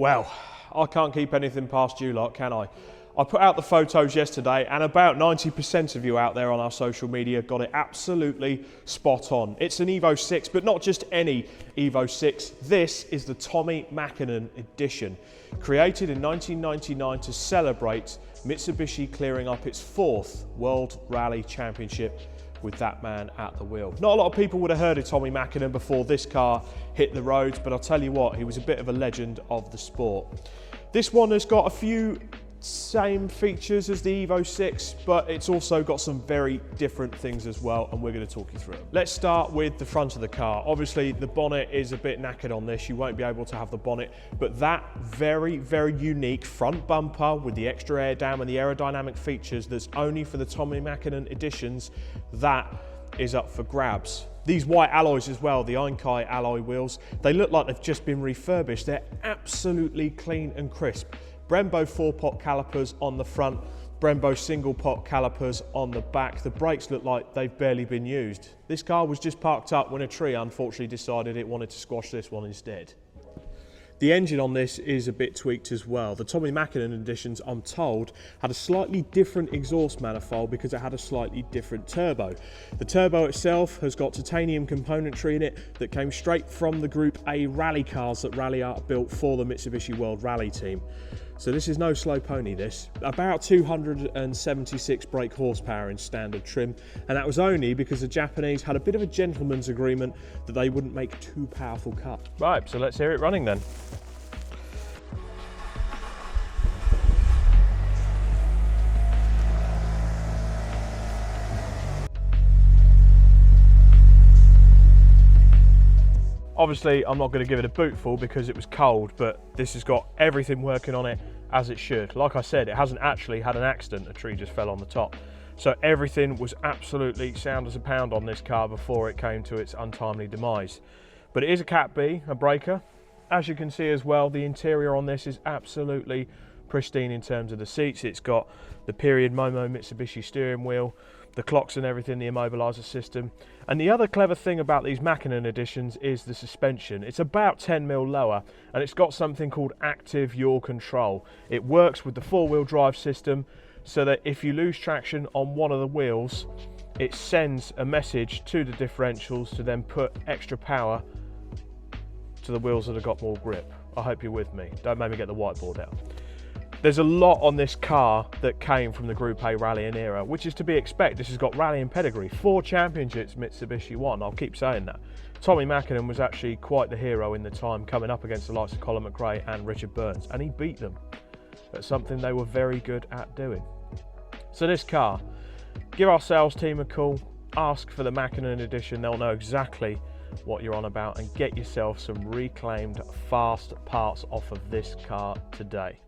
Well, I can't keep anything past you lot, can I? I put out the photos yesterday and about 90% of you out there on our social media got it absolutely spot on. It's an EVO 6, but not just any EVO 6. This is the Tommi Makkinen edition, created in 1999 to celebrate Mitsubishi clearing up its 4th World Rally Championship with that man at the wheel. Not a lot of people would have heard of Tommi Makkinen before this car hit the roads, but I'll tell you what, he was a bit of a legend of the sport. This one has got a few same features as the EVO 6, but it's also got some very different things as well, and we're going to talk you through it. Let's start with the front of the car. Obviously, the bonnet is a bit knackered on this. You won't be able to have the bonnet, but that very, very unique front bumper with the extra air dam and the aerodynamic features that's only for the Tommi Makkinen editions, that is up for grabs. These white alloys as well, the Enkei Alloy wheels, they look like they've just been refurbished. They're absolutely clean and crisp. Brembo 4-pot calipers on the front, Brembo single-pot calipers on the back. The brakes look like they've barely been used. This car was just parked up when a tree unfortunately decided it wanted to squash this one instead. The engine on this is a bit tweaked as well. The Tommi Makkinen editions, I'm told, had a slightly different exhaust manifold because it had a slightly different turbo. The turbo itself has got titanium componentry in it that came straight from the Group A rally cars that Rally Art built for the Mitsubishi World Rally team. So this is no slow pony, this. About 276 brake horsepower in standard trim, and that was only because the Japanese had a bit of a gentleman's agreement that they wouldn't make too powerful cut. Right, so let's hear it running then. Obviously, I'm not going to give it a bootful because it was cold, but this has got everything working on it as it should. Like I said, it hasn't actually had an accident. A tree just fell on the top. So everything was absolutely sound as a pound on this car before it came to its untimely demise. But it is a Cat B, a breaker. As you can see as well, the interior on this is absolutely pristine in terms of the seats. It's got the period Momo Mitsubishi steering wheel, the clocks and everything, the immobiliser system. And the other clever thing about these Makkinen editions is the suspension. It's about 10mm lower, and it's got something called active yaw control. It works with the 4-wheel drive system so that if you lose traction on one of the wheels, it sends a message to the differentials to then put extra power to the wheels that have got more grip. I hope you're with me. Don't make me get the whiteboard out. There's a lot on this car that came from the Group A rallying era, which is to be expected. This has got rallying pedigree. 4 championships Mitsubishi won, I'll keep saying that. Tommi Makkinen was actually quite the hero in the time, coming up against the likes of Colin McRae and Richard Burns, and he beat them at something they were very good at doing. So this car, give our sales team a call, ask for the Makkinen edition, they'll know exactly what you're on about, and get yourself some reclaimed fast parts off of this car today.